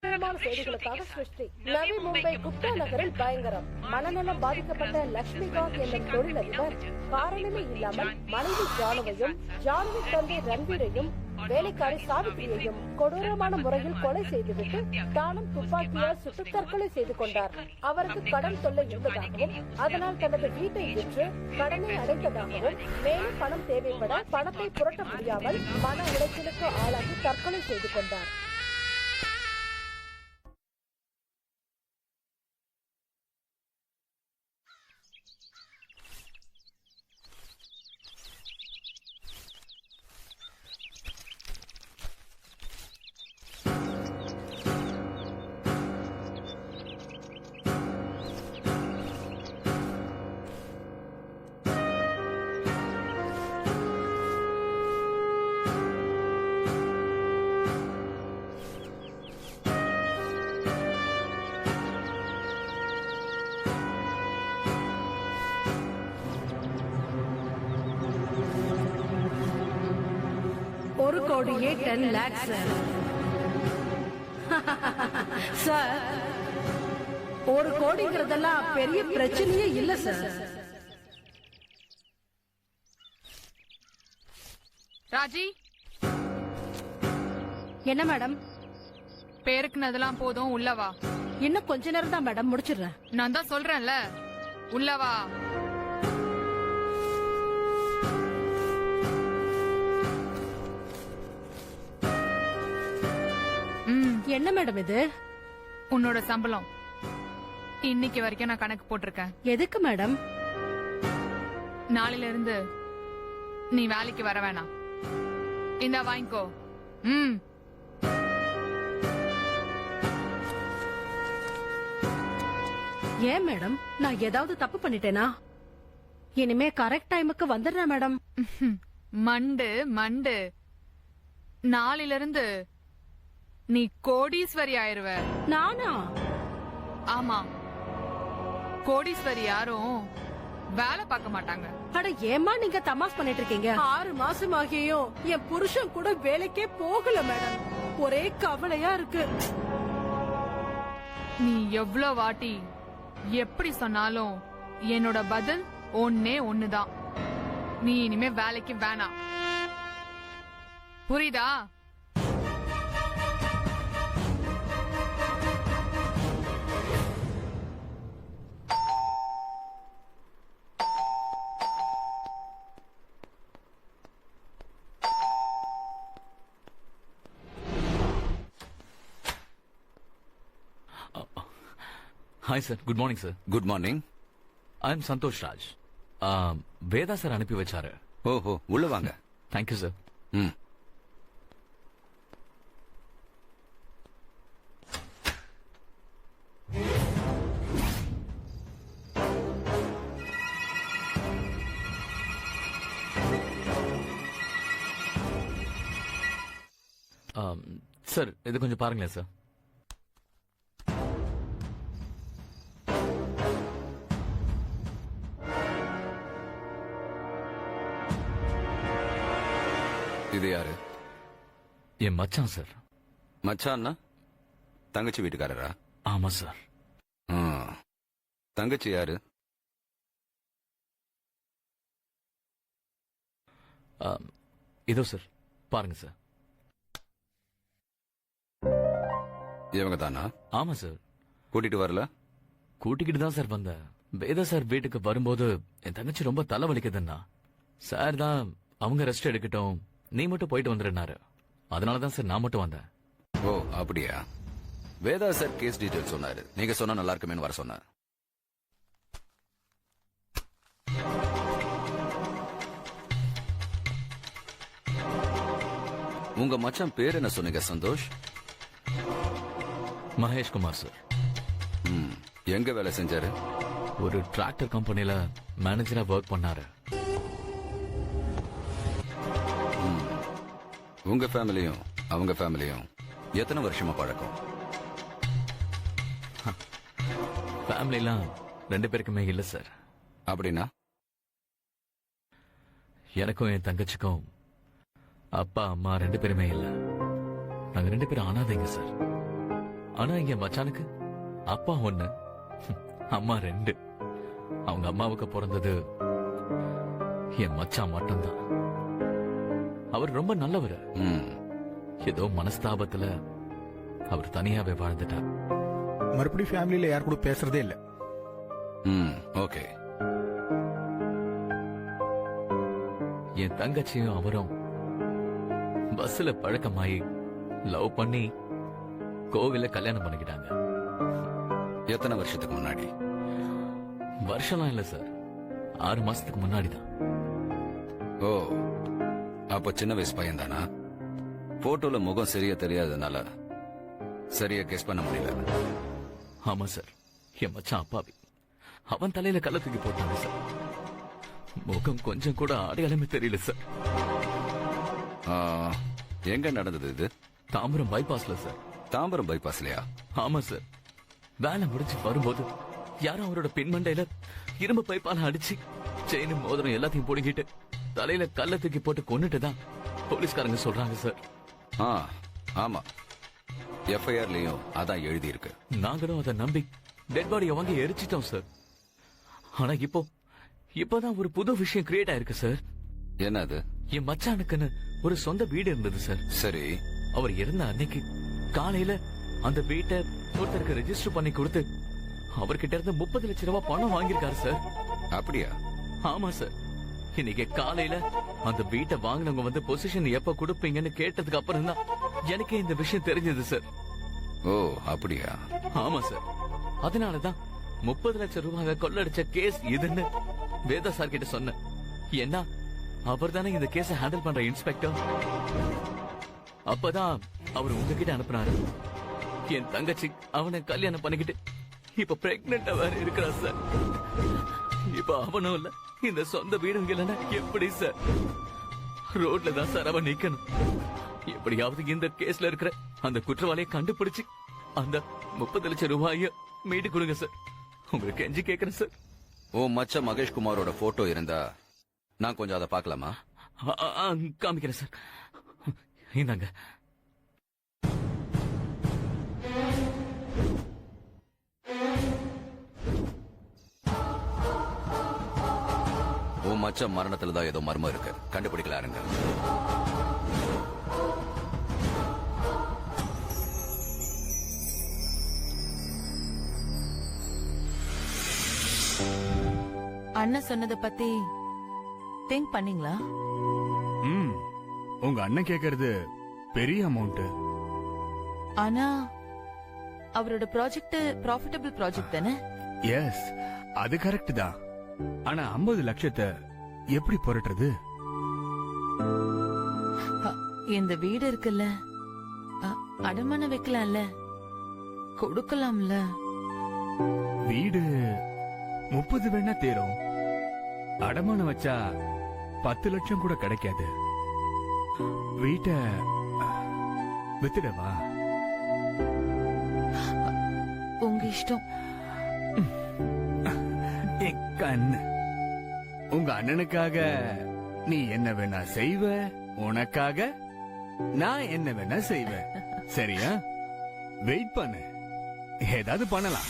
முக்கியமான செய்திகளுக்காக சிருஷ்டி. நவி மும்பை குப்தா நகரில் பயங்கரம். மனநலம் பாதிக்கப்பட்ட லட்சுமிகாந்த் என்னும் தொழிலதிபர் காரணமே இல்லாமல் மனைவி ஜானுவையும் ஜானுவி தந்தை ரன்வீரையும் வேலைக்காரி சாவித்திரியையும் கொடூரமான முறையில் கொலை செய்துவிட்டு தானும் துப்பாக்கியால் சுட்டு தற்கொலை செய்து கொண்டார். அவருக்கு கடன் தொல்லை இருந்ததாகவும் அதனால் தனது வீட்டை விற்று கடனை அடைத்ததாகவும் மேலும் பணம் தேவைப்பட பணத்தை புரட்ட முடியாமல் மன உளைச்சலுக்கு ஆளாகி தற்கொலை செய்து கொண்டார். ஒரு கோடியே 10 lakhs சார். ஒரு கோடிங்கிறதெல்லாம் பெரிய பிரச்சனையே இல்ல சார். ராஜி, என்ன மேடம்? பேருக்குனதெல்லாம் போதும், உள்ளவா. இன்னும் கொஞ்ச நேரம் தான் மேடம், முடிச்சிடுறேன். நான் தான் சொல்றேன்ல, உள்ளவா. என்ன மேடம் இது? உன்னோட சம்பளம் இன்னைக்கு வரைக்கும் நான் கணக்கு போட்டிருக்கேன். எதுக்கு மேடம்? நாளையில இருந்து நீ வேலைக்கு வர வேணாம். இந்த வாங்கிக்கோ. ஏன் மேடம், நான் ஏதாவது தப்பு பண்ணிட்டேனா? இனிமே கரெக்ட் டைமுக்கு வந்துடுறேன் மேடம். மண்டு மண்டு, நாளையில இருந்து நீ கோடீஸ்வரி ஆயிருவ. நானா? ஆமா, கோடீஸ்வரி யாரும் வேலை பார்க்க மாட்டாங்க. அட ஏமா நீங்க தமாஸ் பண்ணிட்டு இருக்கீங்க? 6 மாசம் ஆகியும் என் புருஷன் கூட வேலைக்கே போகல மேடம். ஒரே கவலையா இருக்கு. நீ எவ்வளவு வாட்டி எப்படி சொன்னாலும் என்னோட பதில் ஒன்னே ஒண்ணுதான். நீ இனிமே வேலைக்கு வேணாம், புரியுதா? Hi sir, good morning sir. Good morning. I am Santhosh Raj. Veda sir அனுப்பி வச்சாரு. ஓஹோ, உள்ள வாங்க. Thank you sir. ம். சார், இது கொஞ்சம் பாருங்களேன் சார். இது யாரு? என் மச்சான் சார். மச்சான்னா தங்கச்சி வீட்டுக்காரரா? ஆமா சார். தங்கச்சி யாரு? இதோ சார், பாருங்க சார். இவங்க தானா? ஆமா சார். கூட்டிட்டு வரல? கூட்டிக்கிட்டு தான் சார் வந்தேன். வேதா சார் வீட்டுக்கு வரும்போது என் தங்கச்சி ரொம்ப தலை வலிக்குதுன்னா சார் தான் அவங்க ரெஸ்ட் எடுக்கட்டும், நீ மட்டும் போயிட்டு வந்துருனாரு. அதனாலதான் சார் நான் மட்டும் வந்தேன். ஓ அப்படியா? வேதா சார் கேஸ் டீடைல் சொன்னாரு. நீங்க சொன்னா நல்லா இருக்குமேன்னு வர சொன்னார். உங்க மச்சான் பேர் என்ன சொன்னீங்க சந்தோஷ்? மகேஷ் குமார் சார். எங்க வேலை செஞ்சாரு? ஒரு டிராக்டர் கம்பெனில மேனேஜரா ஒர்க் பண்ணாரு. உங்க ஃபேமிலியும் அவங்க ஃபேமிலியும் எத்தனை வருஷமா பழக்கம்? ஃபேமிலிலாம் 2 பேருக்குமே இல்ல சார். அப்படின்னா? எனக்கும் என் தங்கச்சிக்கும் அப்பா அம்மா 2 பேருமே இல்ல. நாங்க 2 பேரும் அனாதைங்க சார். ஆனா இங்க மச்சானுக்கு அப்பா 1, அம்மா 2. அவங்க அம்மாவுக்கு பிறந்தது என் மச்சான் மட்டும்தான். அவர் ரொம்ப நல்லவர். ம், ஏதோ மனஸ்தாபத்துல அவர் தனியாவே வாழ்ந்துட்டார். மறுபடியும் ஃபேமிலியில யார் கூட பேசுறதே இல்ல. ம், ஓகே. என் தங்கச்சியும் அவரும் பஸ்ல பழக்கமாயி லவ் பண்ணி கோவில கல்யாணம் பண்ணிக்கிட்டாங்க. எத்தனை வருஷத்துக்கு முன்னாடி? வருஷம்லாம் இல்ல சார், 6 மாசத்துக்கு முன்னாடிதான். ஓ, அப்ப சின்ன வயசு பையன் தானா? போட்டோல முகம் சரியா தெரியாததுனால சரியா கெஸ் பண்ண முடியல. ஆமா சார், என் மச்சான் அப்பாவி. அவன் தலையில கல்ல தூக்கி போட்டாங்க சார். முகம் கொஞ்சம் கூட அடையாளமே தெரியல சார். ஆ, எங்க நடந்தது இது? தாம்பரம் பைபாஸ்ல சார். தாம்பரம் பைபாஸ்லயா? ஆமா சார், வேலை முடிஞ்சு வரும்போது யாரும் அவரோட பின்மண்டையில இரும்பு பைப்பால அடிச்சு செயின் மோதிரம் எல்லாத்தையும் புடுங்கிட்டு தலையில கல்ல தூக்கி போட்டு கொன்னுட்டுதான் போலீஸ்காரங்க சொல்றாங்க சார். ஆ, ஆமா, எஃப்ஐஆர்லயும் அதான் எழுதி இருக்கு. நாங்களும் அதை நம்பி டெட் பாடியை வாங்கி எரிச்சிட்டோம் சார். ஆனா இப்பதான் ஒரு புது விஷயம் கிரியேட் ஆயிருக்கு சார். என்ன அது? என் மச்சானுக்குன்னு ஒரு சொந்த வீடு இருந்தது சார். சரி, அவர் இறந்த அன்னைக்கு காலையில அந்த வீட்டை ஒருத்தருக்கு ரெஜிஸ்டர் பண்ணி கொடுத்து அவர்கிட்ட இருந்து 30 லட்சம் ரூபாய் பணம் வாங்கியிருக்காரு சார். அப்படியா? ஆமா சார், இன்னைக்கு காலையில அந்த வீட்டை வாங்கினவங்க வந்து பொசிஷன் எப்ப கொடுப்பீங்கன்னு கேட்டதுக்கு அப்புறம் தான் எனக்கே இந்த விஷயம் தெரிஞ்சது சார். ஓ, அப்படியா? ஆமா சார், அதனாலதான் 30 லட்சம் ரூபாய் கொள்ளடிச்ச கேஸ் இதுன்னு வேதா சார் கிட்ட சொன்னேன். ஏன்னா அவர் தானே இந்த கேஸ ஹேண்டில் பண்ற இன்ஸ்பெக்டர். அப்பதான் அவர் உங்ககிட்ட அனுப்புனாரு. என் தங்கச்சி அவனை கல்யாணம் பண்ணிக்கிட்டு இப்ப பிரெக்னெண்டா வேற இருக்கிறா சார். இப்ப அவனும் இல்ல, இந்த சொந்த வீடும் இல்லைன்னா எப்படி சார்? ரோட்ல தான் சார் அவன் நிக்கணும். எப்படியாவது இந்த கேஸ்ல இருக்கிற அந்த குற்றவாளியை கண்டுபிடிச்சு அந்த 30 லட்சம் ரூபாய மீட்டு கொடுங்க சார். உங்களுக்கு கெஞ்சி கேக்குறேன் சார். ஓ, மச்ச மகேஷ்குமாரோட போட்டோ இருந்தா நான் கொஞ்சம் அதை பார்க்கலாமா? காமிக்கிறேன் சார். இந்தாங்க. உன் மச்ச மரணத்துல தான் ஏதோ மர்மம் இருக்கு, கண்டுபிடிக்கலாருங்க. அண்ணன் சொன்னத பத்தி திங்க் பண்ணீங்களா? ம், உங்க அண்ணன் கேக்குறது பெரிய அமௌண்ட். ஆனா அவரோட ப்ராஜெக்ட் ப்ராஃபிட்டபிள் ப்ராஜெக்ட் தானே? எஸ், அது கரெக்ட் தான். ஆனா 50 லட்சத்தை எப்படி புரட்டுறது? இந்த வீடு இருக்குல்ல, அடமான வைக்கலாம்ல, கொடுக்கலாம்ல. வீடு 30 வேணா தேரும். அடமானம் வச்சா 10 லட்சம் கூட கிடைக்காது. வீட்டை வித்துடவா? உங்க இஷ்டம். கண்ணு, உங்க அண்ணனுக்காக நீ என்ன வேணா செய்வ, உனக்காக நான் என்ன வேணா செய்வேன். சரியா? வெயிட் பண்ணு, ஏதாவது பண்ணலாம்.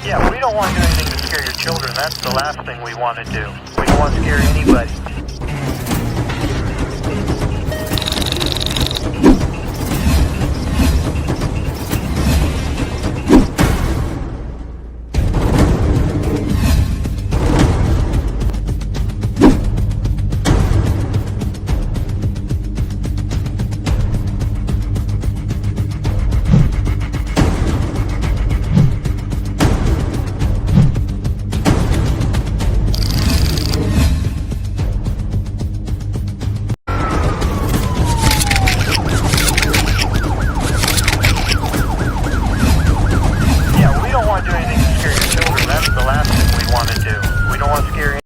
Yeah, we don't want to do anything to scare your children. That's the last thing we want to do. We don't want to scare anybody. Yeah, we don't want to do anything to scare your children. That's the last thing we want to do. We don't want to scare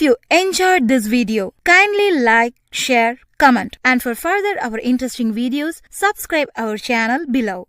If you enjoyed this video, kindly like, share, comment, and for further our interesting videos, subscribe our channel below.